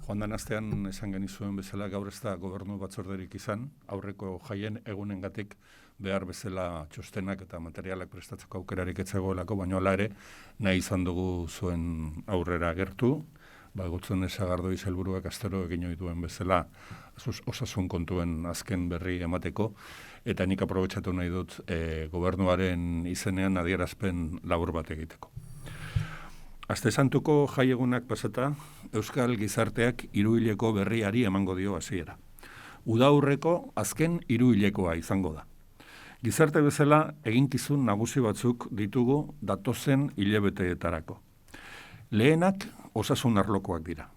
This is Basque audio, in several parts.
Joan den astean esan genizuen bezala gaur ez da gobernu batzorderik izan, aurreko jaien egunengatik behar bezala txostenak eta materialak prestatzeko aukerarik ez zegoelako, baina hala ere nahi izan dugu zuen aurrera gertu, Gotzone Sagardoi sailburuak astero egin ohi duen bezala osasun kontuen azken berri emateko, eta nik aprobetxatu nahi dut gobernuaren izenean adierazpen labur bat egiteko. Aste santuko jaiegunak pasata, Euskal Gizarteak hiruhileko berriari emango dio hasiera. Udaurreko azken hiruhilekoa izango da. Gizarte bezala eginkizun nagusi batzuk ditugu datozen hilabeteetarako. Lehenak osasun arlokoak dira.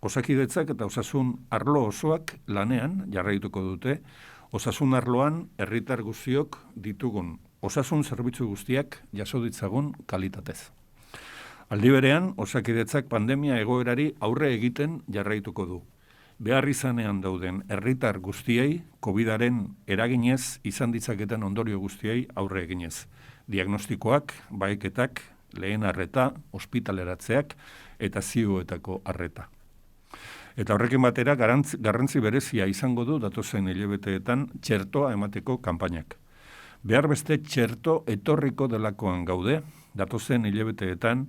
Osakidetzak eta osasun arlo osoak lanean jarraituko dute, osasun arloan herritar guztiok ditugun osasun zerbitzu guztiak jaso ditzagun kalitatez. Aldi berean, osakidetzak pandemia egoerari aurre egiten jarraituko du. Behar izanean dauden herritar guztiei, COVID-aren eraginez izan ditzaketen ondorio guztiei aurre eginez. Diagnostikoak, baheketak, lehen arreta, ospitaleratzeak eta zioetako arreta. Eta horrekin batera garrantzi berezia izango du datozen hilabeteetan txertoa emateko kanpainak. Behar beste txerto etorriko delakoan gaude, datozen hilabeteetan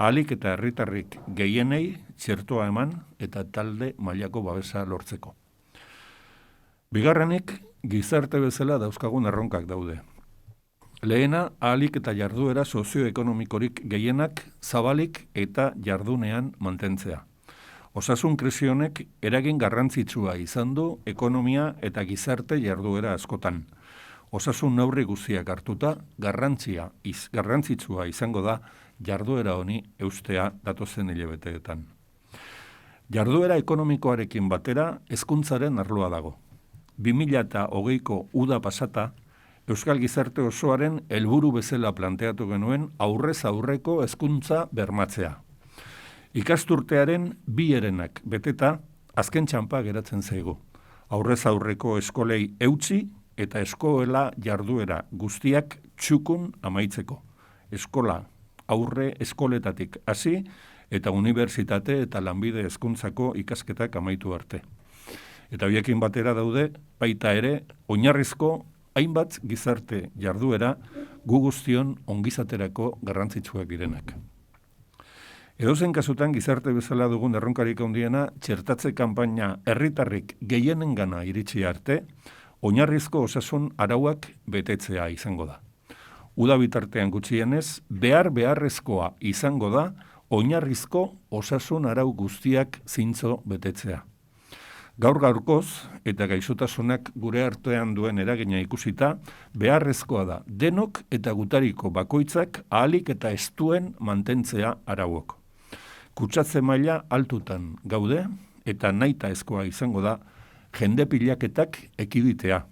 ahalik eta herritarrik gehienei txertoa eman eta talde mailako babesa lortzeko. Bigarrenik, gizarte bezala dauzkagun erronkak daude. Lehena, ahalik eta jarduera sozioekonomikorik gehienak zabalik eta jardunean mantentzea. Osasun krisi honek eragin garrantzitsua izan du ekonomia eta gizarte jarduera askotan. Osasun neurri guztiak hartuta, garrantzitsua izango da jarduera honi eustea datozen hilabeteetan. Jarduera ekonomikoarekin batera hezkuntzaren arloa dago. 2020ko uda pasata, Euskal Gizarte osoaren helburu bezala planteatu genuen aurrez aurreko hezkuntza bermatzea. Ikasturtearen 2 herenak beteta azken txanpa geratzen zaigu. Aurrez aurreko eskolei eutsi eta eskola jarduera guztiak txukun amaitzeko. Eskola aurre eskoletatik hasi eta unibertsitate eta lanbide hezkuntzako ikasketak amaitu arte. Eta horiekin batera daude baita ere oinarrizko hainbat gizarte jarduera gu guztion ongizaterako garrantzitsuak direnak. Edozein kasutan gizarte bezala dugun erronkarik handiena txertatze kanpaina herritarrik gehienengana iritsi arte, oinarrizko osasun arauak betetzea izango da. Uda bitartean gutxienez, beharrezkoa izango da oinarrizko osasun arau guztiak zintzo betetzea. Gaur-gaurkoz eta gaixotasunak gure artean duen eragina ikusita, beharrezkoa da denok eta gutariko bakoitzak ahalik eta estuen mantentzea arauok. Kutsatze maila altutan gaude eta nahitaezkoa izango da jende pilaketak ekiditea,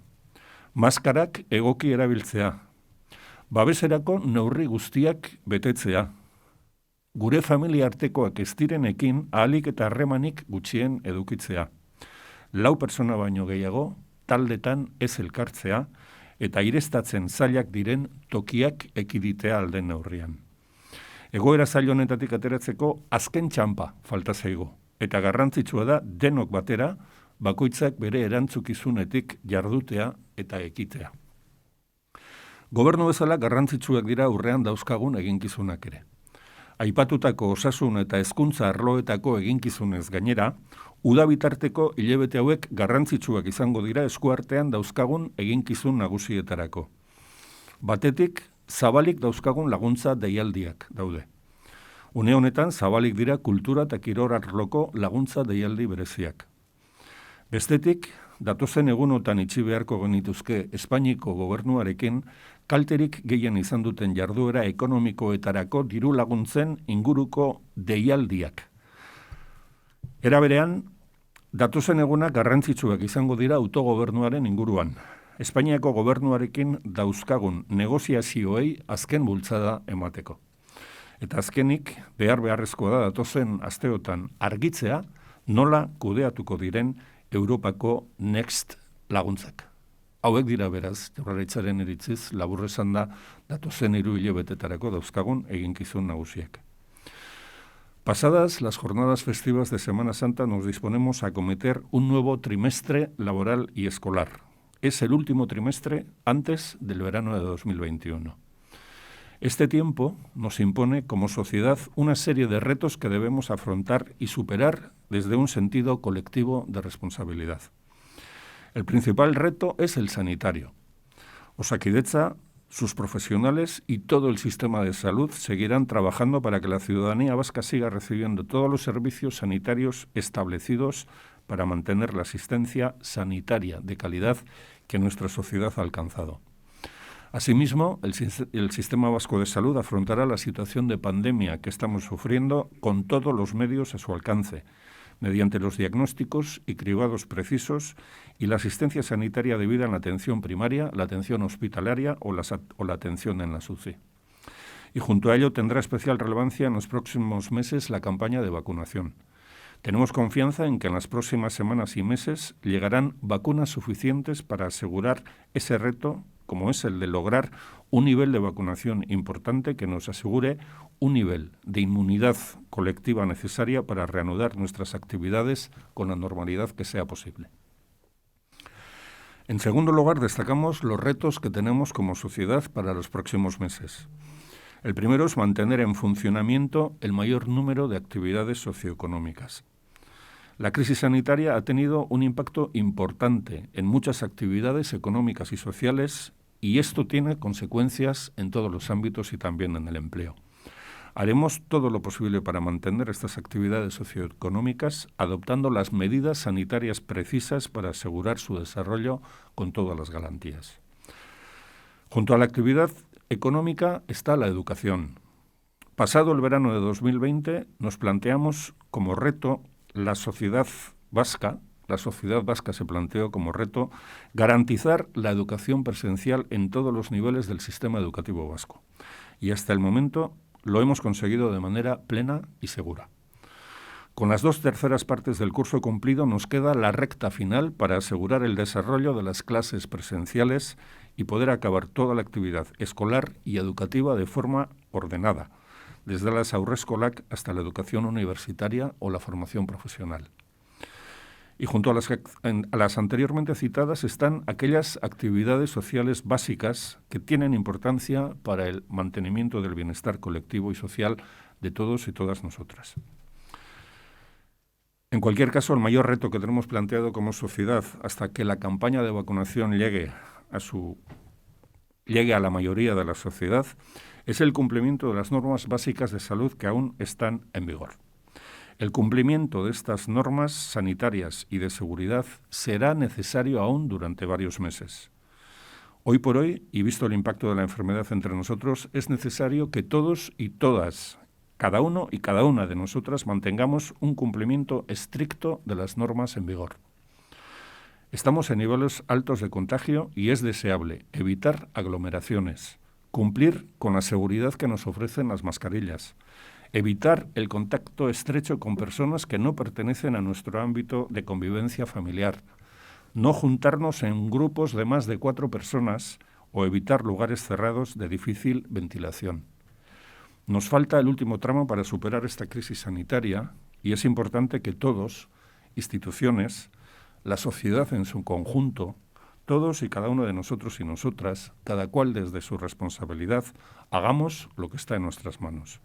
maskarak egoki erabiltzea, babeserako neurri guztiak betetzea, gure familia artekoak ez direnekin ahalik eta harremanik gutxien edukitzea, 4 pertsona baino gehiago taldetan ez elkartzea eta ireztatzen zailak diren tokiak ekiditea alden neurrian. Egoera zail honetatik ateratzeko azken txanpa falta zaigu eta garrantzitsua da denok batera bakoitzak bere erantzukizunetik jardutea eta ekitea. Gobernu bezala garrantzitsuak dira aurrean dauzkagun eginkizunak ere. Aipatutako osasun eta hezkuntza arloetako eginkizunez gainera, uda bitarteko hilabete hauek garrantzitsuak izango dira eskuartean dauzkagun eginkizun nagusietarako. Batetik, zabalik dauzkagun laguntza deialdiak daude. Une honetan, zabalik dira kultura eta kirol arloko laguntza deialdi bereziak. Bestetik, datozen egunotan itxi beharko genituzke Espainiko gobernuarekin kalterik gehien izan duten jarduera ekonomikoetarako diru laguntzen inguruko deialdiak. Era berean, datozen egunak garrantzitsuak izango dira autogobernuaren inguruan. Espainiako gobernuarekin dauzkagun negoziazioei azken bultzada emateko. Eta azkenik, beharrezkoa da datozen asteotan argitzea nola kudeatuko diren Europako Next laguntzak. Hauek dira beraz, Jaurlaritzaren iritziz, labur esan da datozen 3 hilabetetarako dauzkagun eginkizun nagusiak. Pasadas las jornadas festivas de Semana Santa, nos disponemos a acometer un nuevo trimestre laboral y escolar. Es el último trimestre antes del verano de 2021. Este tiempo nos impone como sociedad una serie de retos que debemos afrontar y superar desde un sentido colectivo de responsabilidad. El principal reto es el sanitario. Osakidetza, sus profesionales y todo el sistema de salud seguirán trabajando para que la ciudadanía vasca siga recibiendo todos los servicios sanitarios establecidos para mantener la asistencia sanitaria de calidad que nuestra sociedad ha alcanzado. Asimismo, el Sistema Vasco de Salud afrontará la situación de pandemia que estamos sufriendo con todos los medios a su alcance, mediante los diagnósticos y cribados precisos y la asistencia sanitaria debida en la atención primaria, la atención hospitalaria o la atención en la UCI. Y junto a ello tendrá especial relevancia en los próximos meses la campaña de vacunación. Tenemos confianza en que en las próximas semanas y meses llegarán vacunas suficientes para asegurar ese reto, como es el de lograr un nivel de vacunación importante que nos asegure un nivel de inmunidad colectiva necesaria para reanudar nuestras actividades con la normalidad que sea posible. En segundo lugar, destacamos los retos que tenemos como sociedad para los próximos meses. El primero es mantener en funcionamiento el mayor número de actividades socioeconómicas. La crisis sanitaria ha tenido un impacto importante en muchas actividades económicas y sociales y esto tiene consecuencias en todos los ámbitos y también en el empleo. Haremos todo lo posible para mantener estas actividades socioeconómicas adoptando las medidas sanitarias precisas para asegurar su desarrollo con todas las garantías. Junto a la actividad económica está la educación. Pasado el verano de 2020, nos planteamos como reto la sociedad vasca se planteó como reto garantizar la educación presencial en todos los niveles del sistema educativo vasco. Y hasta el momento lo hemos conseguido de manera plena y segura. Con las 2/3 partes del curso cumplido nos queda la recta final para asegurar el desarrollo de las clases presenciales y poder acabar toda la actividad escolar y educativa de forma ordenada, desde las haurreskolak hasta la educación universitaria o la formación profesional. Y junto a las anteriormente citadas están aquellas actividades sociales básicas que tienen importancia para el mantenimiento del bienestar colectivo y social de todos y todas nosotras. En cualquier caso, el mayor reto que tenemos planteado como sociedad hasta que la campaña de vacunación llegue a la mayoría de la sociedad es el cumplimiento de las normas básicas de salud que aún están en vigor. El cumplimiento de estas normas sanitarias y de seguridad será necesario aún durante varios meses. Hoy por hoy, y visto el impacto de la enfermedad entre nosotros, es necesario que todos y todas, cada uno y cada una de nosotras, mantengamos un cumplimiento estricto de las normas en vigor. Estamos en niveles altos de contagio y es deseable evitar aglomeraciones, cumplir con la seguridad que nos ofrecen las mascarillas, evitar el contacto estrecho con personas que no pertenecen a nuestro ámbito de convivencia familiar, no juntarnos en grupos de más de 4 personas o evitar lugares cerrados de difícil ventilación. Nos falta el último tramo para superar esta crisis sanitaria y es importante que todos, instituciones, la sociedad en su conjunto, todos y cada uno de nosotros y nosotras, cada cual desde su responsabilidad, hagamos lo que está en nuestras manos.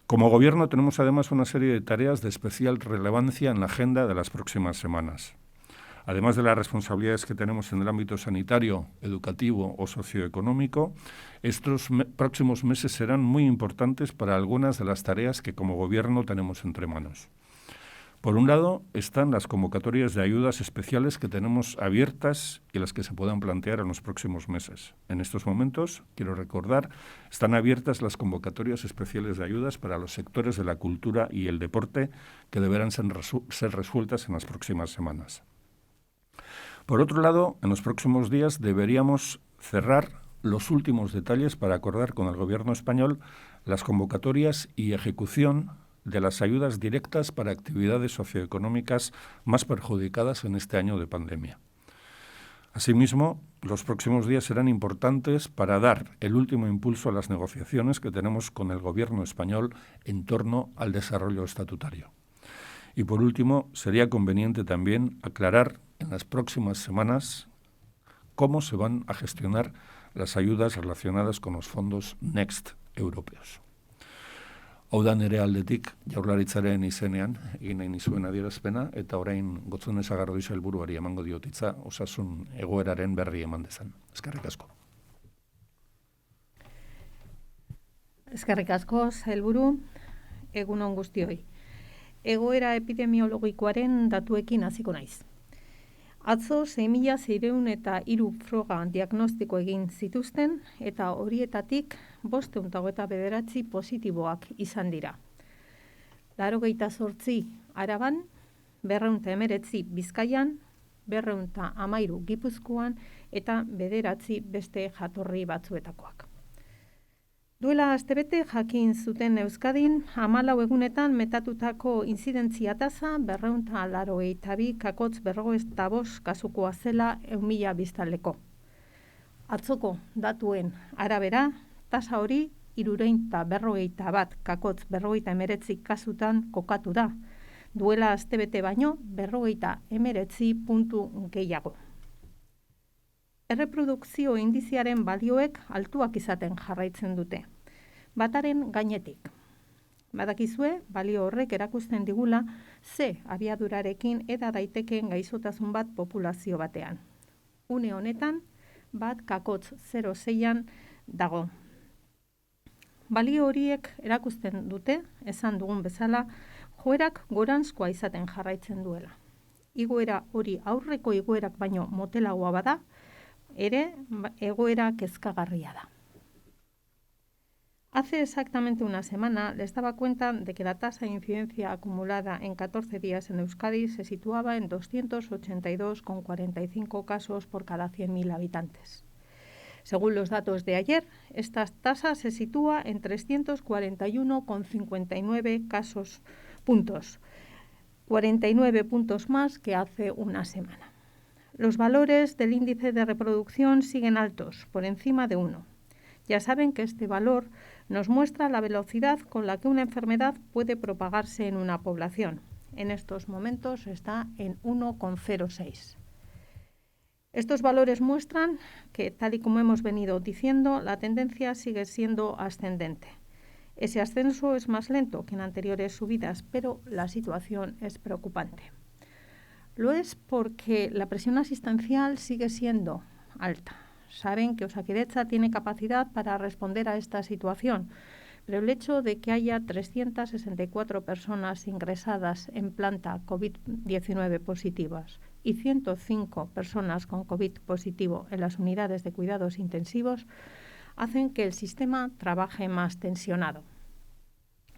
Como Gobierno tenemos además una serie de tareas de especial relevancia en la agenda de las próximas semanas. Además de las responsabilidades que tenemos en el ámbito sanitario, educativo o socioeconómico, estos próximos meses serán muy importantes para algunas de las tareas que como Gobierno tenemos entre manos. Por un lado, están las convocatorias de ayudas especiales que tenemos abiertas y las que se puedan plantear en los próximos meses. En estos momentos, quiero recordar, están abiertas las convocatorias especiales de ayudas para los sectores de la cultura y el deporte que deberán ser resueltas en las próximas semanas. Por otro lado, en los próximos días deberíamos cerrar los últimos detalles para acordar con el Gobierno español las convocatorias y ejecución de las ayudas directas para actividades socioeconómicas más perjudicadas en este año de pandemia. Asimismo, los próximos días serán importantes para dar el último impulso a las negociaciones que tenemos con el Gobierno español en torno al desarrollo estatutario. Y por último, sería conveniente también aclarar en las próximas semanas cómo se van a gestionar las ayudas relacionadas con los fondos Next europeos. Hau da nire aldetik Jaurlaritzaren izenean egin nahi nizuen adierazpena eta orain Gotzone Sagardui sailburuari emango diot hitza osasun egoeraren berri eman dezan. Eskerrik asko. Eskerrik asko sailburu, egunon guztioi. Egoera epidemiologikoaren datuekin hasiko naiz. Atzo 6.603 froga diagnostiko egin zituzten eta horietatik 529 positiboak izan dira. 88 Araban, 219 Bizkaian, 213 Gipuzkoan eta 9 beste jatorri batzuetakoak. Duela astebete jakin zuten Euskadin, 14 egunetan metatutako inzidentzia tasa 282 kakotz 45 kasukoa zela 1.000 biztanleko. Atzoko datuen arabera, tasa hori 341 kakotz 49 kasutan kokatu da. Duela astebete baino 49 puntu gehiago. Erreprodukzio indiziaren balioek altuak izaten jarraitzen dute. Bataren gainetik. Badakizue, balio horrek erakusten digula ze abiadurarekin eda daitekeen gaixotasun bat populazio batean. Une honetan, 1,06an dago. Balio horiek erakusten dute, esan dugun bezala, joerak goranzkoa izaten jarraitzen duela. Igoera hori aurreko igoerak baino motelagoa bada, ere egoera kezkagarria da. Hace exactamente una semana les daba cuenta de que la tasa de incidencia acumulada en 14 días en Euskadi se situaba en 282,45 casos por cada 100.000 habitantes. Según los datos de ayer, esta tasa se sitúa en 341,59 puntos, 49 puntos más que hace una semana. Los valores del índice de reproducción siguen altos, por encima de 1. Ya saben que este valor nos muestra la velocidad con la que una enfermedad puede propagarse en una población. En estos momentos está en 1,06. Estos valores muestran que, tal y como hemos venido diciendo, la tendencia sigue siendo ascendente. Ese ascenso es más lento que en anteriores subidas, pero la situación es preocupante. Lo es porque la presión asistencial sigue siendo alta. Saben que Osakidetza tiene capacidad para responder a esta situación, pero el hecho de que haya 364 personas ingresadas en planta COVID-19 positivas y 105 personas con COVID positivo en las unidades de cuidados intensivos hacen que el sistema trabaje más tensionado.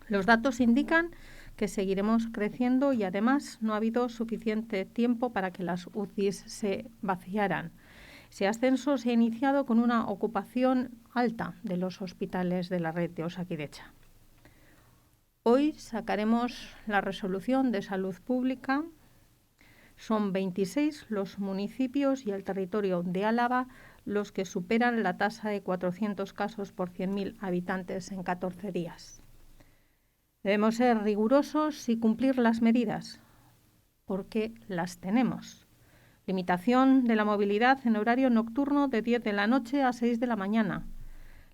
Los datos indican que seguiremos creciendo y además no ha habido suficiente tiempo para que las UCIs se vaciaran. Ese ascenso se ha iniciado con una ocupación alta de los hospitales de la red de Osakidetza. Hoy sacaremos la resolución de salud pública. Son 26 los municipios y el territorio de Álava los que superan la tasa de 400 casos por 100.000 habitantes en 14 días. Debemos ser rigurosos y cumplir las medidas, porque las tenemos. Limitación de la movilidad en horario nocturno de 10 de la noche a 6 de la mañana.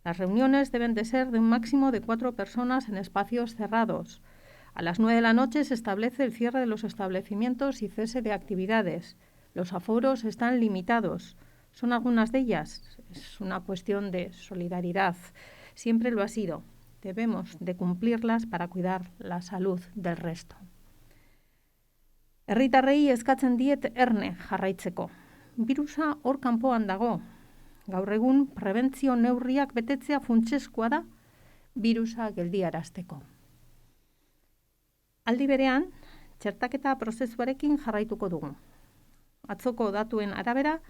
Las reuniones deben de ser de un máximo de 4 personas en espacios cerrados. A las 9 de la noche se establece el cierre de los establecimientos y cese de actividades. Los aforos están limitados. Son algunas de ellas. Es una cuestión de solidaridad. Siempre lo ha sido. Debemos de cumplirlas para cuidar la salud del resto. Herritarrei eskatzen diet erne jarraitzeko. Birusa hor kanpoan dago. Gaur egun prebentzio neurriak betetzea funtsezkoa da birusa geldiarazteko. Aldi berean, txertaketa prozesuarekin jarraituko dugu. Atzoko datuen arabera,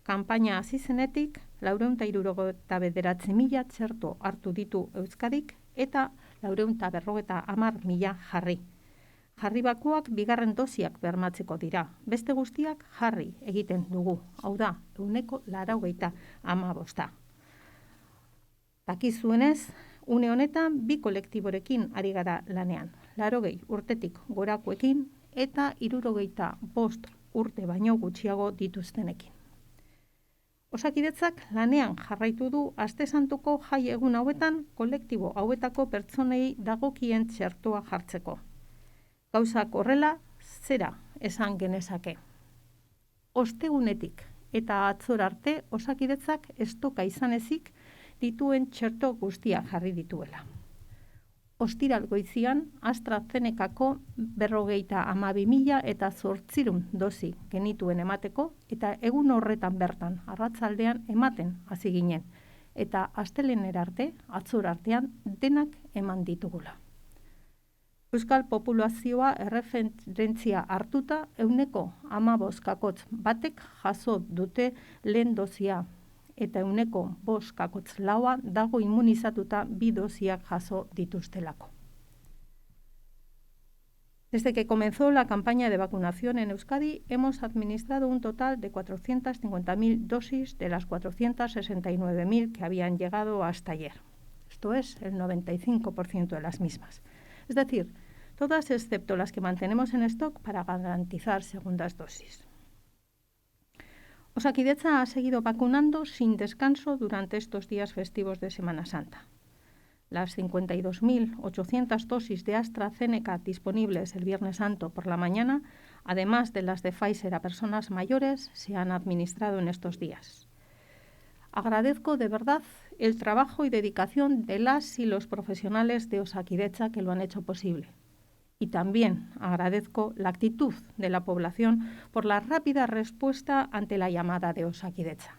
kanpaina hasi zenetik 469.000 txerto hartu ditu Euskadik eta 450.000 jarri. jarribakoak bigarren dosiak bermatzeko dira. Beste guztiak jarri egiten dugu. Hau da, 85%. Dakizuenez, une honetan bi kolektiborekin ari gara lanean. 80 urtetik gorakoekin eta 65 urte baino gutxiago dituztenekin. Osakidetzak lanean jarraitu du Aste Santuko jai egun hauetan kolektibo hauetako pertsonei dagokien txertoa jartzeko. Gauzak horrela, zera esan genezake. Ostegunetik eta atzor arte Osakidetzak estoka izan ezik dituen txerto guztiak jarri dituela. Ostiral goizian AstraZenecako 52.800 dosi genituen emateko eta egun horretan bertan arratsaldean ematen hasi ginen eta astelehenera arte, atzor artean denak eman ditugula. Euskal populazioa erreferentzia hartuta 15,1% jaso dute lehen dosia eta 5,4% dago inmunizatuta 2 dosiak jaso dituztelako. Desde que comenzó la campaña de vacunación en Euskadi, hemos administrado un total de 450.000 dosis de las 469.000 que habían llegado hasta ayer. Esto es el 95% de las mismas. Es decir, todas excepto las que mantenemos en stock para garantizar segundas dosis. Osakidetza ha seguido vacunando sin descanso durante estos días festivos de Semana Santa. Las 52.800 dosis de AstraZeneca disponibles el Viernes Santo por la mañana, además de las de Pfizer a personas mayores, se han administrado en estos días. Agradezco de verdad el trabajo y dedicación de las y los profesionales de Osakidetza que lo han hecho posible. Y también agradezco la actitud de la población por la rápida respuesta ante la llamada de Osakidetza.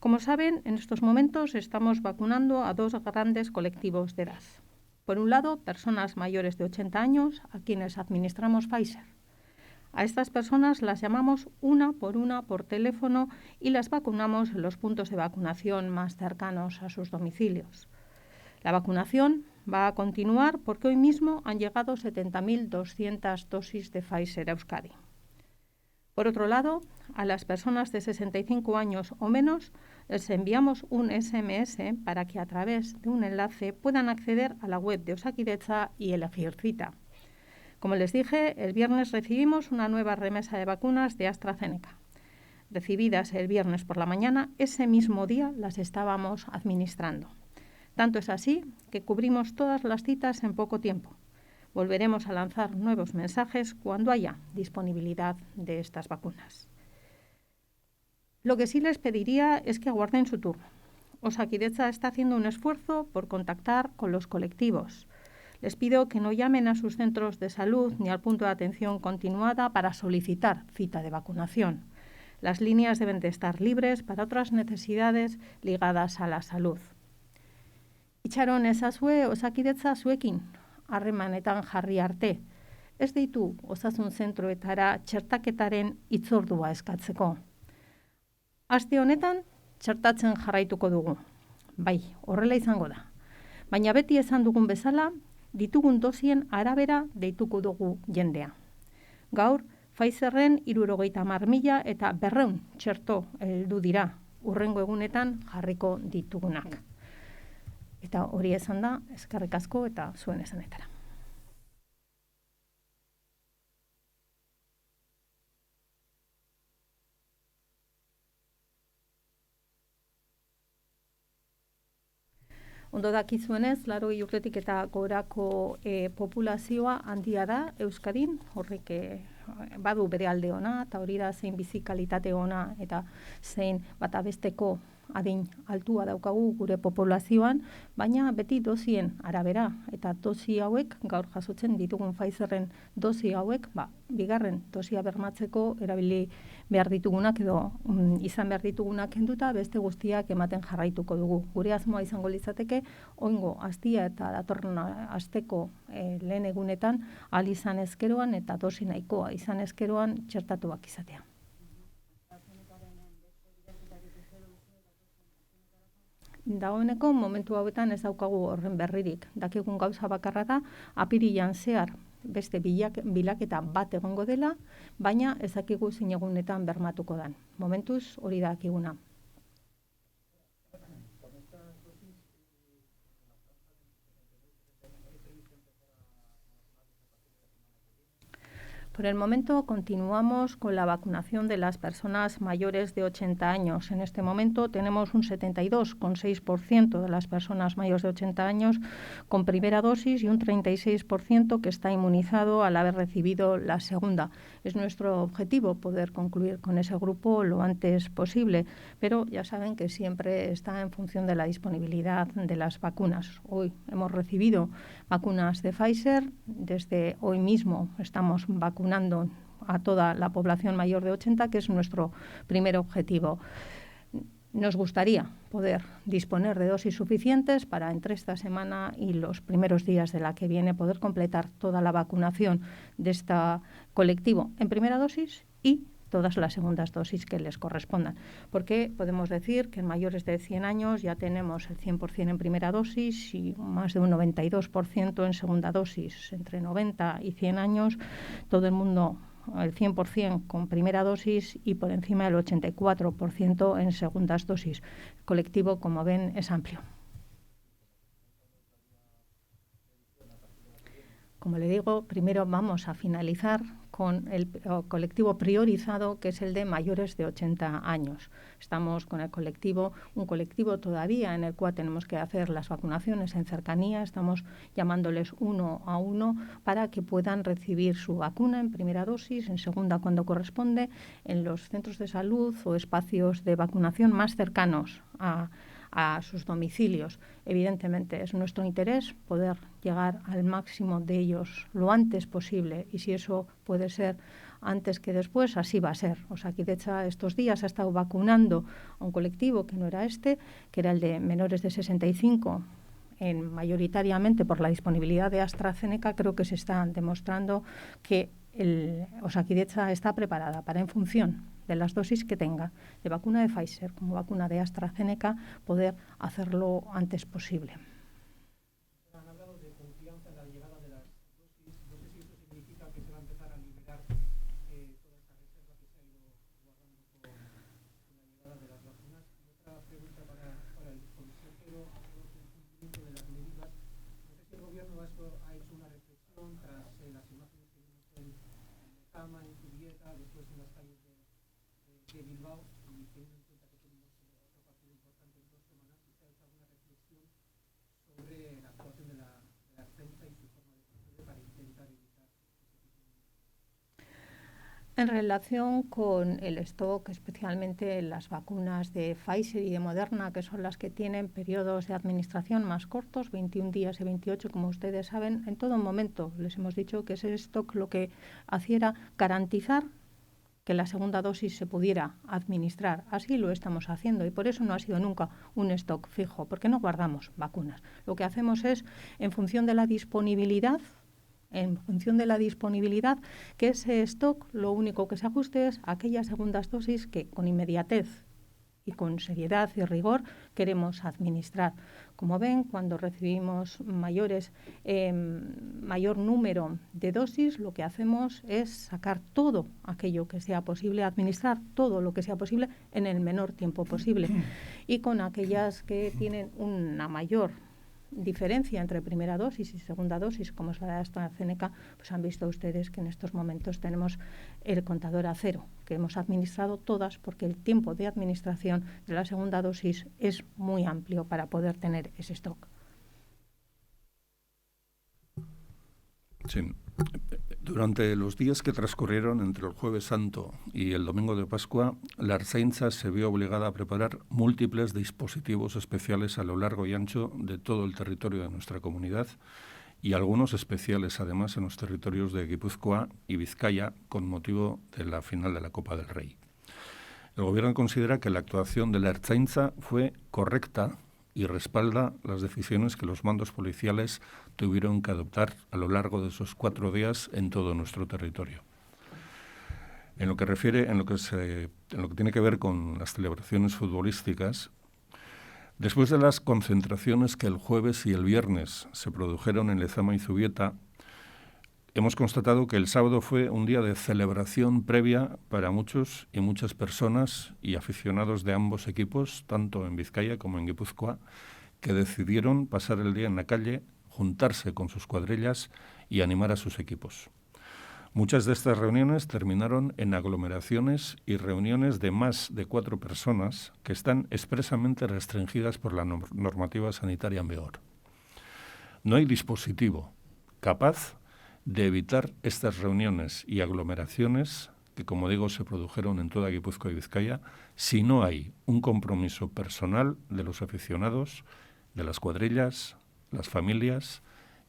Como saben, en estos momentos estamos vacunando a 2 grandes colectivos de edad. Por un lado, personas mayores de 80 años, a quienes administramos Pfizer. A estas personas las llamamos una por teléfono y las vacunamos en los puntos de vacunación más cercanos a sus domicilios. La vacunación va a continuar porque hoy mismo han llegado 70.200 dosis de Pfizer a Euskadi. Por otro lado, a las personas de 65 años o menos les enviamos un SMS para que a través de un enlace puedan acceder a la web de Osakidetza y elegir cita. Como les dije, el viernes recibimos una nueva remesa de vacunas de AstraZeneca. Recibidas el viernes por la mañana, ese mismo día las estábamos administrando. Tanto es así que cubrimos todas las citas en poco tiempo. Volveremos a lanzar nuevos mensajes cuando haya disponibilidad de estas vacunas. Lo que sí les pediría es que aguarden su turno. Osakidetza está haciendo un esfuerzo por contactar con los colectivos. Les pido que no llamen a sus centros de salud ni al punto de atención continuada para solicitar cita de vacunación. Las líneas deben de estar libres para otras necesidades ligadas a la salud. Itxaron ezazue Osakidetza zuekin, harremanetan jarri arte. Ez deitu osasun zentroetara txertaketaren hitzordua eskatzeko. Aste honetan txertatzen jarraituko dugu. Bai, horrela izango da. Baina beti esan dugun bezala, ditugun dosien arabera deituko dugu jendea. Gaur, Pfizerren 70.000 eta 200 txerto heldu dira, hurrengo egunetan jarriko ditugunak. Eta hori esan da, eskerrik asko eta zuen esanetara. Ondo dakizuenez, 80 urtetik eta gorako populazioa handia da Euskadin, horrek badu bere alde ona, eta hori da zein bizi kalitate ona eta zein bata besteko adin altua daukagu gure populazioan, baina beti dosien arabera, eta dosi hauek, gaur jasotzen ditugun Pfizerren dosi hauek, bigarren dosia bermatzeko erabili behar ditugunak edo izan behar ditugunak kenduta beste guztiak ematen jarraituko dugu. Gure asmoa izango litzateke, oingo astia eta datorren asteko lehen egunetan ahal izan ezkeroan eta dosi nahikoa izan ezkeroan txertatuak izatea. Dagoeneko momentu hauetan ez daukagu horren berririk. Dakigun gauza bakarra da, apirilean zehar beste bilaketa bat egongo dela, baina ez dakigu zein egunetan bermatuko dan. Momentuz hori dakiguna. Por el momento continuamos con la vacunación de las personas mayores de 80 años. En este momento tenemos un 72,6% de las personas mayores de 80 años con primera dosis y un 36% que está inmunizado al haber recibido la segunda. Es nuestro objetivo poder concluir con ese grupo lo antes posible, pero ya saben que siempre está en función de la disponibilidad de las vacunas. Hoy hemos recibido vacunas de Pfizer, desde hoy mismo estamos vacunando a toda la población mayor de 80, que es nuestro primer objetivo. Nos gustaría poder disponer de dosis suficientes para entre esta semana y los primeros días de la que viene poder completar toda la vacunación de este colectivo en primera dosis y todas las segundas dosis que les correspondan. Porque podemos decir que en mayores de 100 años ya tenemos el 100% en primera dosis y más de un 92% en segunda dosis. Entre 90 y 100 años, todo el mundo el 100% con primera dosis y por encima del 84% en segundas dosis. El colectivo, como ven, es amplio. Como le digo, primero vamos a finalizar con el colectivo priorizado, que es el de mayores de 80 años. Estamos con el colectivo, un colectivo todavía en el cual tenemos que hacer las vacunaciones en cercanía. Estamos llamándoles uno a uno para que puedan recibir su vacuna en primera dosis, en segunda cuando corresponde, en los centros de salud o espacios de vacunación más cercanos a sus domicilios. Evidentemente es nuestro interés poder llegar al máximo de ellos lo antes posible y si eso puede ser antes que después, así va a ser. Osakidetza estos días ha estado vacunando a un colectivo que no era este, que era el de menores de 65, mayoritariamente por la disponibilidad de AstraZeneca. Creo que se está demostrando que Osakidetza está preparada para, en función de las dosis que tenga, de vacuna de Pfizer como vacuna de AstraZeneca, poder hacerlo antes posible. Han hablado de confianza en la llegada de las dosis. No sé si esto significa que se va a empezar a liberar toda esta reserva que se ha ido guardando con la llegada de las vacunas. Y otra pregunta para el consejero, hablamos del cumplimiento de las medidas. No sé si el gobierno vasco ha hecho una reflexión tras las imágenes que vimos en Lezama, en Zubieta, después en las calles de Bilbao, y teniendo en cuenta que tenemos otro partido importante en 2 semanas, si se ha hecho alguna reflexión sobre la actuación de la Ertzaintza y su forma de proceder para intentar evitar ese tipo de... En relación con el stock, especialmente las vacunas de Pfizer y de Moderna, que son las que tienen periodos de administración más cortos, 21 días y 28, como ustedes saben, en todo momento les hemos dicho que ese stock lo que hacía era garantizar que la segunda dosis se pudiera administrar. Así lo estamos haciendo y por eso no ha sido nunca un stock fijo, porque no guardamos vacunas. Lo que hacemos es, en función de la disponibilidad, que ese stock lo único que se ajuste es a aquellas segundas dosis que con inmediatez y con seriedad y rigor queremos administrar. Como ven, cuando recibimos mayor número de dosis, lo que hacemos es sacar todo aquello que sea posible, administrar todo lo que sea posible en el menor tiempo posible. Y con aquellas que tienen una mayor diferencia entre primera dosis y segunda dosis, como es la de AstraZeneca, pues han visto ustedes que en estos momentos tenemos el contador a cero, que hemos administrado todas porque el tiempo de administración de la segunda dosis es muy amplio para poder tener ese stock. Sí. Durante los días que transcurrieron entre el Jueves Santo y el Domingo de Pascua, la Ertzaintza se vio obligada a preparar múltiples dispositivos especiales a lo largo y ancho de todo el territorio de nuestra comunidad y algunos especiales además en los territorios de Guipúzcoa y Vizcaya con motivo de la final de la Copa del Rey. El Gobierno considera que la actuación de la Ertzaintza fue correcta y respalda las decisiones que los mandos policiales tuvieron que adoptar a lo largo de esos 4 días en todo nuestro territorio. En lo que tiene que ver con las celebraciones futbolísticas, después de las concentraciones que el jueves y el viernes se produjeron en Lezama y Zubieta, hemos constatado que el sábado fue un día de celebración previa para muchos y muchas personas y aficionados de ambos equipos, tanto en Vizcaya como en Guipúzcoa, que decidieron pasar el día en la calle, juntarse con sus cuadrillas y animar a sus equipos. Muchas de estas reuniones terminaron en aglomeraciones y reuniones de más de 4 personas que están expresamente restringidas por la normativa sanitaria en vigor. No hay dispositivo capaz de evitar estas reuniones y aglomeraciones que, como digo, se produjeron en toda Guipúzcoa y Vizcaya, si no hay un compromiso personal de los aficionados, de las cuadrillas, las familias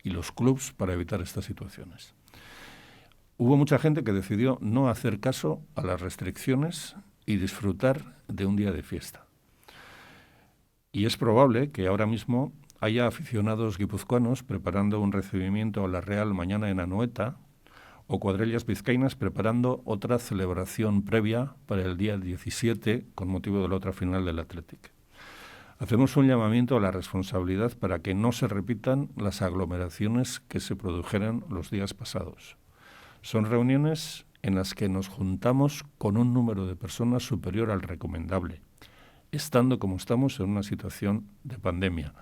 y los clubs para evitar estas situaciones. Hubo mucha gente que decidió no hacer caso a las restricciones y disfrutar de un día de fiesta. Y es probable que ahora mismo haya aficionados guipuzcoanos preparando un recibimiento a la Real mañana en Anoeta o cuadrillas vizcaínas preparando otra celebración previa para el día 17 con motivo de la otra final del Athletic. Hacemos un llamamiento a la responsabilidad para que no se repitan las aglomeraciones que se produjeron los días pasados. Son reuniones en las que nos juntamos con un número de personas superior al recomendable, estando como estamos en una situación de pandemia.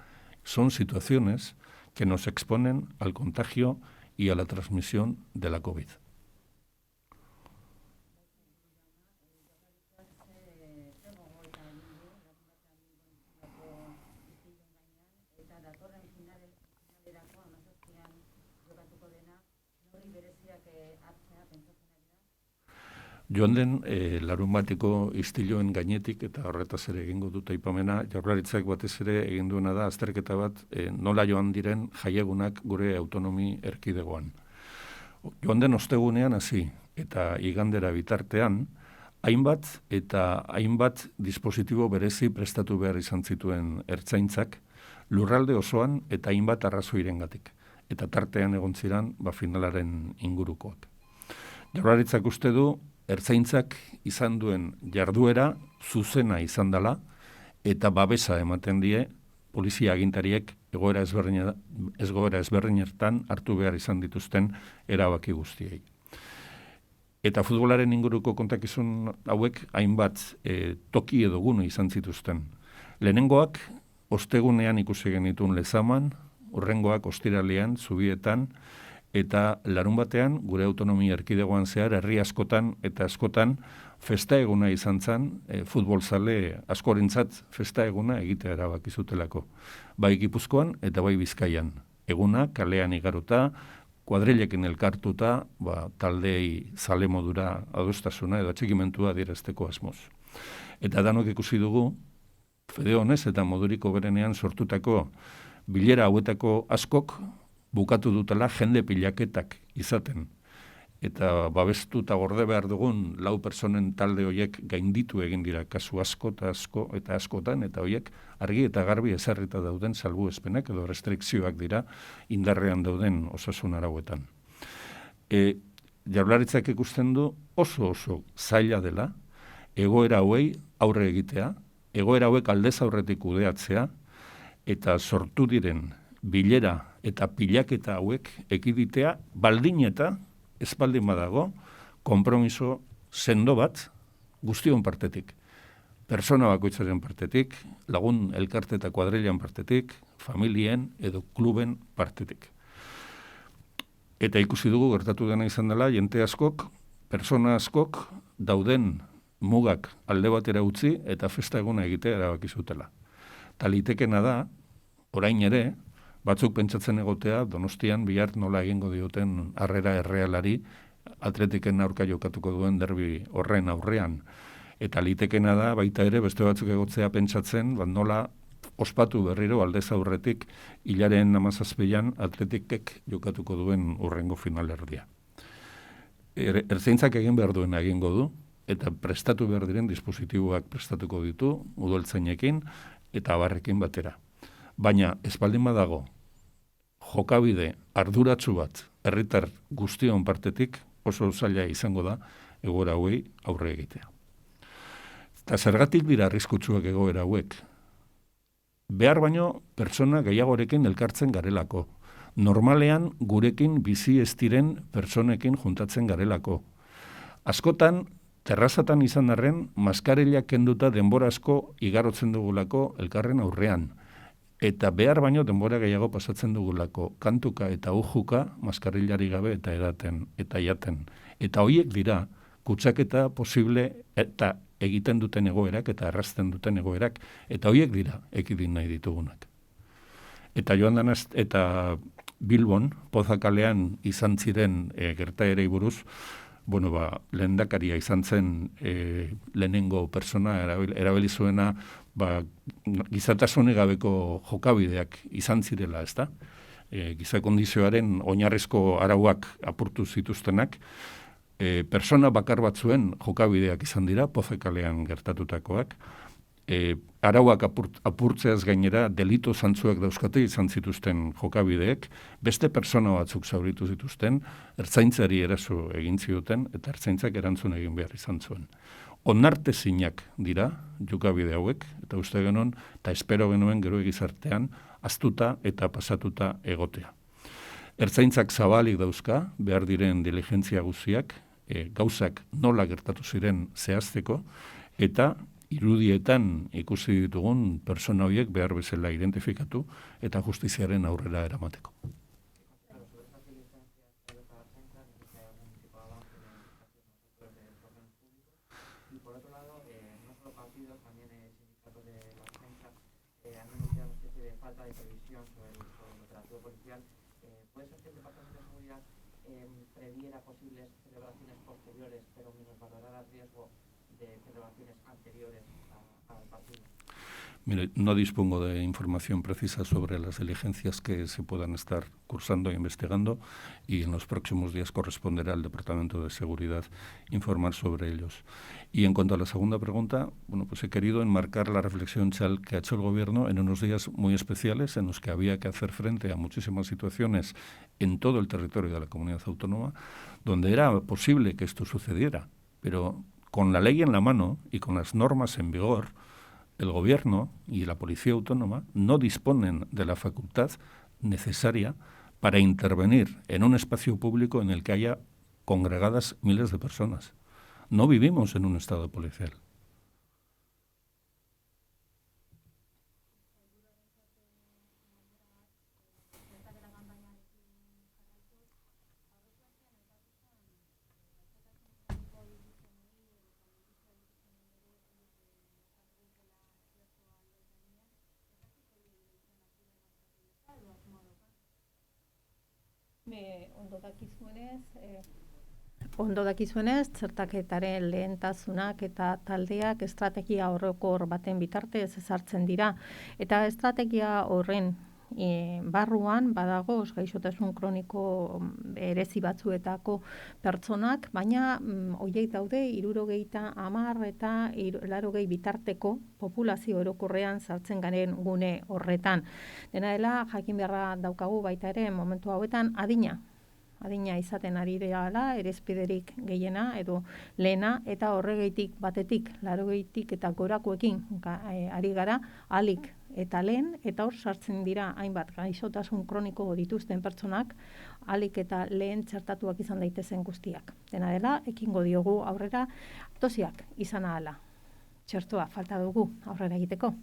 Son situaciones que nos exponen al contagio y a la transmisión de la COVID. Joan den, larunbateko istiluen gainetik, eta horretaz ere egingo dut aipamena, Jaurlaritzak batez ere egin duena da azterketa bat nola joan diren jaiegunak gure autonomi erkidegoan. Joan den ostegunean hasi eta igandera bitartean, hainbat dispositibo berezi prestatu behar izan zituen ertzaintzak, lurralde osoan eta hainbat arrazoirengatik. Eta tartean egon ziren finalaren ingurukoak. Jaurlaritzak uste du, ertzaintzak izan duen jarduera zuzena izan dela eta babesa ematen die polizia agintariek egoera ezberdinetan hartu behar izan dituzten erabaki guztiei. Eta futbolaren inguruko kontakizun hauek hainbat toki edo gune izan zituzten. Lehenengoak ostegunean ikusi genituen Lezaman, hurrengoak ostiralean, Zubietan, eta larunbatean gure autonomia erkidegoan zehar herri askotan eta askotan festa eguna izan zen, futbolzale askorentzat festa eguna egitea erabaki zutelako. Bai Gipuzkoan eta bai Bizkaian. Eguna kalean igaruta, kuadrilekin elkartuta, taldei zale modura adostasuna edo atxikimentua adierazteko asmoz. Eta danok ikusi dugu, fede honez eta moduriko berenean sortutako bilera hauetako askok bukatu dutela jende pilaketak izaten. Eta babestu eta gorde behar dugun 4 personen talde horiek gainditu egin dira kasu asko eta askotan, eta horiek argi eta garbi ezarrita dauden salbuespenak edo restrikzioak dira indarrean dauden osasun arauetan. Jaurlaritzak ikusten du oso zaila dela egoera hauei aurre egitea, egoera hauek aldez aurretik kudeatzea, eta sortu diren bilera eta pilaketa hauek ekiditea baldin eta espaldin badago konpromiso sendo bat guztion partetik. Persona bakoitzaren partetik, lagun elkarte eta kuadrilan partetik, familien edo kluben partetik. Eta ikusi dugu gertatu dena izan dela, jente askok, persona askok dauden mugak alde batera utzi eta festa eguna egitea erabaki zutela. Talitekena da, orain ere, batzuk pentsatzen egotea, Donostian bihar nola egingo dioten harrera errealari, Atletiken aurka jokatuko duen derbi horren aurrean. Eta litekena da, baita ere, beste batzuk egotzea pentsatzen, nola ospatu berriro aldez aurretik hilaren 17an Atletikek jokatuko duen hurrengo finalerdia. Ertzaintzak egin behar duena egingo du, eta prestatu behar diren dispositiboak prestatuko ditu, udaltzainekin eta abarrekin batera. Baina, espaldin badago, jokabide arduratsu bat herritar guztion partetik oso zaila izango da egoera hauei aurre egitea. Eta zergatik dira arriskutsuak egoera hauek? Behar baino pertsona gehiagorekin elkartzen garelako. Normalean gurekin bizi ez diren pertsonekin juntatzen garelako. Askotan, terrazatan izan arren, maskarillak kenduta denbora asko igarotzen dugulako elkarren aurrean. Eta behar baino denbora gehiago pasatzen dugulako, kantuka eta ujuka maskarillari gabe eta edaten, eta jaten. Eta horiek dira, kutsaketa posible eta egiten duten egoerak eta errazten duten egoerak, eta horiek dira ekidin nahi ditugunak. Eta joan danaz, eta Bilbon, Pozakalean izan ziren gertaerei buruz, lehendakaria izan zen lehenengo persona erabili zuena gizatasune gabeko jokabideak izan zirela, ezta? Giza kondizioaren oinarrizko arauak apurtu zituztenak, persona bakar batzuen jokabideak izan dira, Pozakalean gertatutakoak, arauak apurtzeaz gainera delitu zantzuak dauzkate izan zituzten jokabideek, beste persona batzuk zauritu zituzten, ertzaintzari eraso egin zioten, eta ertzaintzak erantzun egin behar izan zuen. Onartezinak dira jokabide hauek, eta uste genuen, eta espero genuen gero egizartean, aztuta eta pasatuta egotea. Ertzaintzak zabalik dauzka, behar diren diligentzia guztiak, gauzak nola gertatu ziren zehazteko, eta irudietan ikusi ditugun persona horiek behar bezala identifikatu eta justiziaren aurrera eramateko. Previera posibles celebraciones posteriores, pero menos valorar el riesgo de celebraciones anteriores al partido? Mire, no dispongo de información precisa sobre las diligencias que se puedan estar cursando e investigando, y en los próximos días corresponderá al Departamento de Seguridad informar sobre ellos. Y en cuanto a la segunda pregunta, pues he querido enmarcar la reflexión que ha hecho el Gobierno en unos días muy especiales en los que había que hacer frente a muchísimas situaciones en todo el territorio de la comunidad autónoma, donde era posible que esto sucediera, pero con la ley en la mano y con las normas en vigor, el Gobierno y la Policía Autónoma no disponen de la facultad necesaria para intervenir en un espacio público en el que haya congregadas miles de personas. No vivimos en un estado policial. Ondo dakizuenez, txertaketaren lehentasunak eta taldeak estrategia orokor baten bitartez ezartzen dira. Eta estrategia horren barruan badago gaixotasun kroniko berezi batzuetako pertsonak, baina horiek daude 70 eta 80 bitarteko populazio orokorrean sartzen garen gune horretan. Dena dela, jakin beharra daukagu baita ere momentu hauetan adina izaten ari dela, erezpiderik gehiena edo lehena, eta horregaitik batetik, 80 eta gorakoekin ari gara, ahalik eta lehen, eta hor sartzen dira hainbat gaixotasun kroniko dituzten pertsonak, ahalik eta lehen txertatuak izan daitezen guztiak. Dena dela, ekingo diogu aurrera dosiak izan ahala. Txertoa falta dugu aurrera egiteko.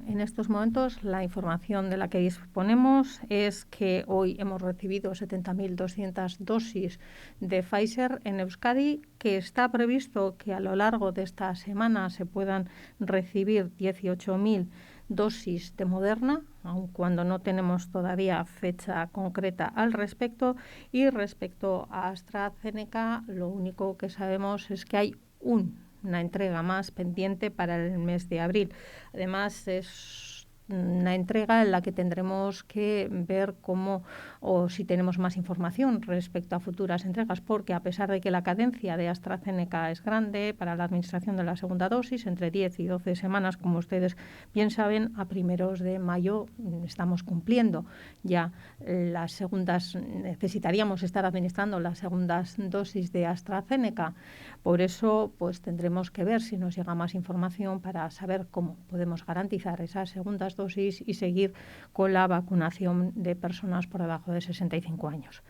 En estos momentos, la información de la que disponemos es que hoy hemos recibido 70.200 dosis de Pfizer en Euskadi, que está previsto que a lo largo de esta semana se puedan recibir 18.000 dosis de Moderna, aun cuando no tenemos todavía fecha concreta al respecto. Y respecto a AstraZeneca, lo único que sabemos es que hay una entrega más pendiente para el mes de abril. Además, es una entrega en la que tendremos que ver cómo o si tenemos más información respecto a futuras entregas, porque a pesar de que la cadencia de AstraZeneca es grande para la administración de la segunda dosis, entre 10 y 12 semanas, como ustedes bien saben, a primeros de mayo estamos cumpliendo ya las segundas, necesitaríamos estar administrando las segundas dosis de AstraZeneca. Por eso, pues tendremos que ver si nos llega más información para saber cómo podemos garantizar esas segundas dosis y seguir con la vacunación de personas por debajo de 65 años.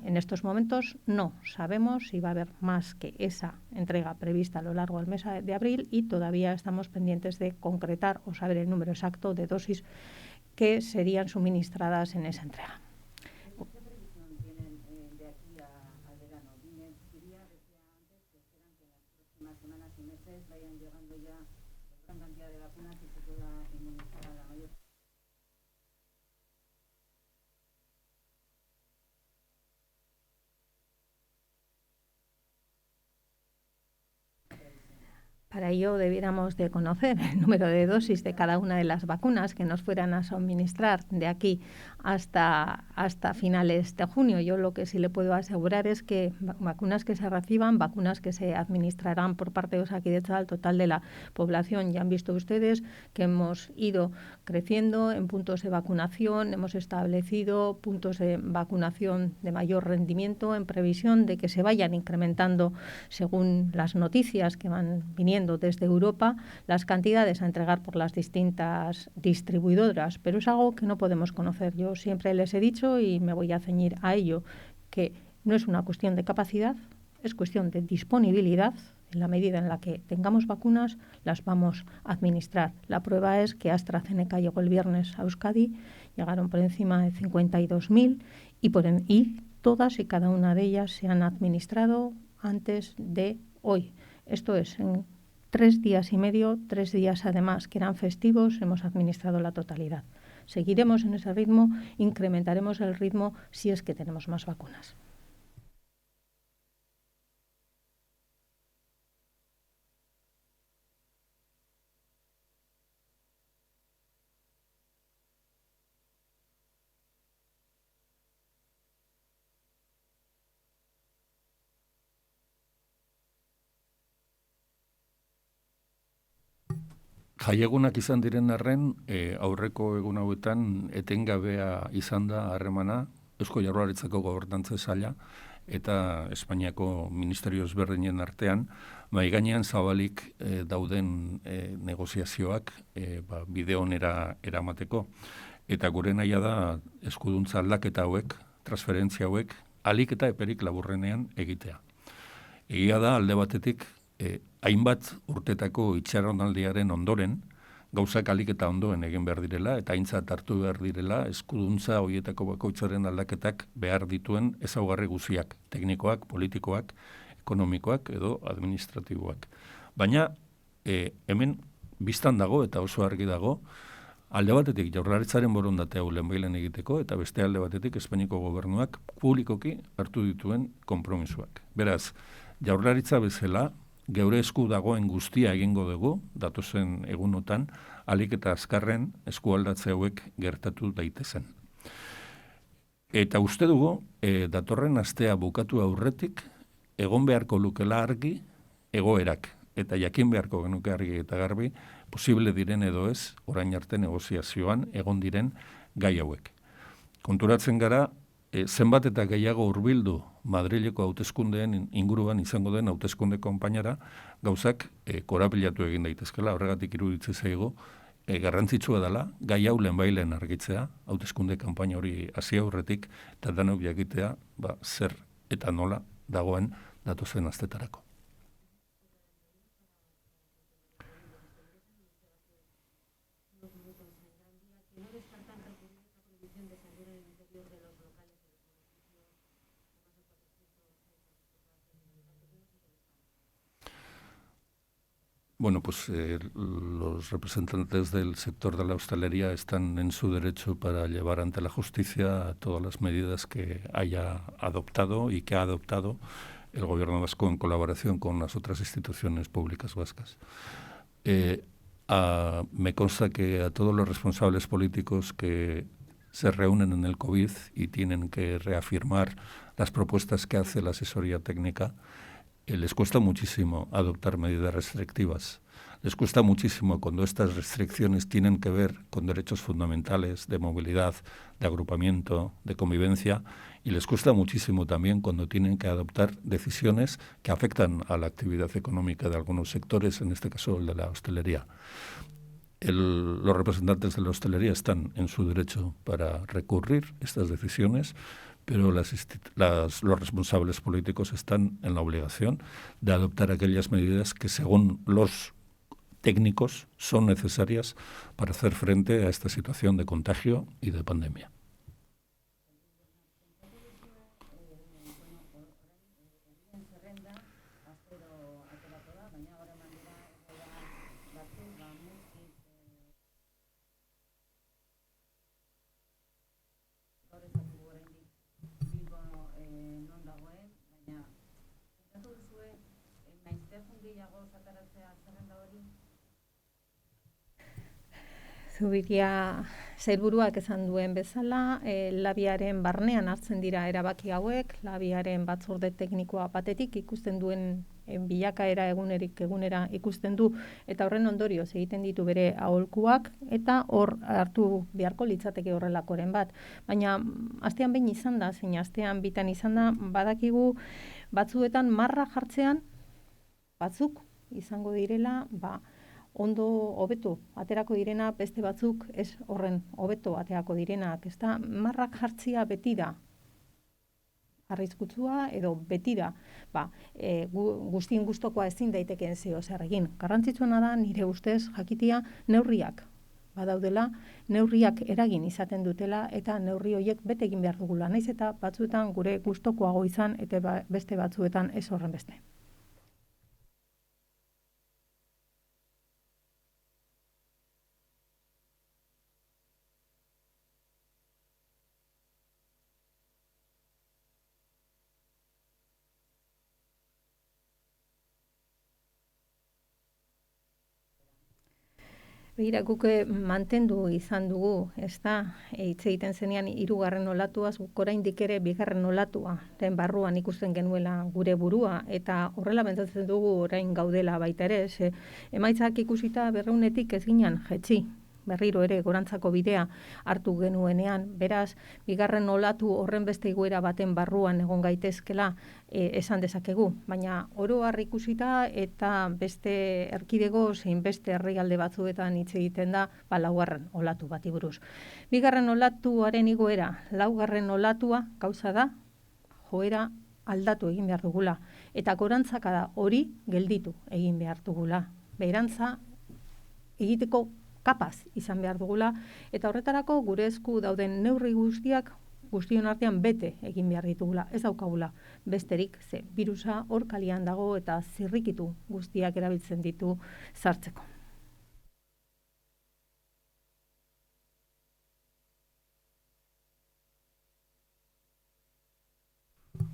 En estos momentos no sabemos si va a haber más que esa entrega prevista a lo largo del mes de abril y todavía estamos pendientes de concretar o saber el número exacto de dosis que serían suministradas en esa entrega. ¿Qué previsión tienen de aquí al verano? Diría, decía antes, que esperan que en las próximas semanas y meses vayan llegando ya gran cantidad de vacunas y se pueda inmunizar a la mayor. Para ello debiéramos de conocer el número de dosis de cada una de las vacunas que nos fueran a suministrar de aquí hasta finales de junio. Yo lo que sí le puedo asegurar es que vacunas que se reciban, vacunas que se administrarán por parte de Osakidetza al total de la población. Ya han visto ustedes que hemos ido creciendo en puntos de vacunación, hemos establecido puntos de vacunación de mayor rendimiento en previsión de que se vayan incrementando según las noticias que van viniendo desde Europa las cantidades a entregar por las distintas distribuidoras, pero es algo que no podemos conocer. Yo siempre les he dicho y me voy a ceñir a ello, que no es una cuestión de capacidad, es cuestión de disponibilidad. En la medida en la que tengamos vacunas, las vamos a administrar. La prueba es que AstraZeneca llegó el viernes a Euskadi, llegaron por encima de 52.000 y todas y cada una de ellas se han administrado antes de hoy. Esto es, en 3 días y medio, 3 días además que eran festivos, hemos administrado la totalidad. Seguiremos en ese ritmo, incrementaremos el ritmo si es que tenemos más vacunas. Jaiegunak izan diren arren, aurreko egun hauetan etengabea izan da harremana Eusko Jaurlaritzako Gobernantza Saila eta Espainiako ministerio ezberdinen artean, mahai gainean zabalik dauden negoziazioak bide onera eramateko. Eta gure nahia da eskuduntza aldaketa hauek, transferentzia hauek, alik eta eperik laburrenean egitea. Egia da alde batetik, hainbat urtetako itxaronaldiaren ondoren, gauzak alik eta ondoen egin behar direla, eta aintzat hartu behar direla, eskuduntza horietako bakoitzaren aldaketak behar dituen ezaugarri guziak, teknikoak, politikoak, ekonomikoak edo administratiboak. Baina, hemen biztan dago eta oso argi dago, alde batetik Jaurlaritzaren borondatea lehenbailen egiteko, eta beste alde batetik Espainiako gobernuak publikoki hartu dituen konpromisoak. Beraz, Jaurlaritza bezala, geure esku dagoen guztia egingo dugu, datozen egunotan, alik eta azkarren eskualdatze hauek gertatu daitezen. Eta uste dugu, datorren astea bukatu aurretik, egon beharko lukela argi egoerak, eta jakin beharko genuke argi eta garbi, posible diren edo ez, orain arte negoziazioan egon diren gai hauek. Konturatzen gara, zenbat eta gehiago hurbildu Madrileko hauteskundeen inguruan izango den hauteskunde konpainara, gauzak korapilatu egin daitezkela, horregatik iruditzen zaigu, garrantzitsua dela, gai hau lehenbailen argitzea, hauteskunde kanpaina hori hasi aurretik, eta danok jakitea, zer eta nola dagoen datozen astetarako. Bueno, pues los representantes del sector de la hostelería están en su derecho para llevar ante la justicia todas las medidas que haya adoptado y que ha adoptado el gobierno vasco en colaboración con las otras instituciones públicas vascas. Me consta que a todos los responsables políticos que se reúnen en el COVID y tienen que reafirmar las propuestas que hace la asesoría técnica, les cuesta muchísimo adoptar medidas restrictivas. Les cuesta muchísimo cuando estas restricciones tienen que ver con derechos fundamentales de movilidad, de agrupamiento, de convivencia, y les cuesta muchísimo también cuando tienen que adoptar decisiones que afectan a la actividad económica de algunos sectores, en este caso el de la hostelería. Los representantes de la hostelería están en su derecho para recurrir estas decisiones, pero los responsables políticos están en la obligación de adoptar aquellas medidas que, según los técnicos, son necesarias para hacer frente a esta situación de contagio y de pandemia. Zubiria sailburuak esan duen bezala, labiaren barnean hartzen dira erabaki hauek, labiaren batzorde teknikoa batetik ikusten duen bilakaera egunera ikusten du, eta horren ondorioz egiten ditu bere aholkuak, eta hor hartu beharko litzateke horrelakoren bat. Baina astean behin izan da, zein astean bitan izan da, badakigu batzuetan marra jartzean, batzuk izango direla, ondo hobeto aterako direna, beste batzuk ez horren hobeto aterako direnak, ezta? Marrak jartzia beti da arriskutsua edo beti da, guztien gustokoa ezin daitekeen zeo zer egin. Garrantzitsuena da nire ustez jakitea neurriak badaudela, neurriak eragin izaten dutela eta neurri horiek bete egin behar dugula. Naiz eta batzuetan gure gustokoago izan eta beste batzuetan ez horren beste. Begira, guk mantendu izan dugu, ezta, hitz egiten zenean 3. olatuaz, guk oraindik ere 2. olatuaren barruan ikusten genuela gure burua, eta horrela pentsatzen dugu orain gaudela baita ere, emaitzak ikusita 200-etik ez ginen jetzi, berriro ere gorantzako bidea hartu genuenean, beraz, 2. olatu horren beste igoera baten barruan egon gaitezkela esan dezakegu, baina oro har ikusita eta beste erkidego zein beste herrialde batzuetan hitz egiten da 4. olatu bati buruz. 2. olatuaren igoera, 4. olatua gauza da, joera aldatu egin behar dugula, eta gorantzaka da hori gelditu egin behar dugula. Beherantza egiteko kapaz izan behar dugula, eta horretarako gure esku dauden neurri guztiak guztion artean bete egin behar ditugula, ez daukagula besterik, ze birusa hor kalian dago eta zirrikitu guztiak erabiltzen ditu sartzeko.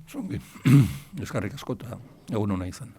Zongi, eskarrik asko eta egun hona izan.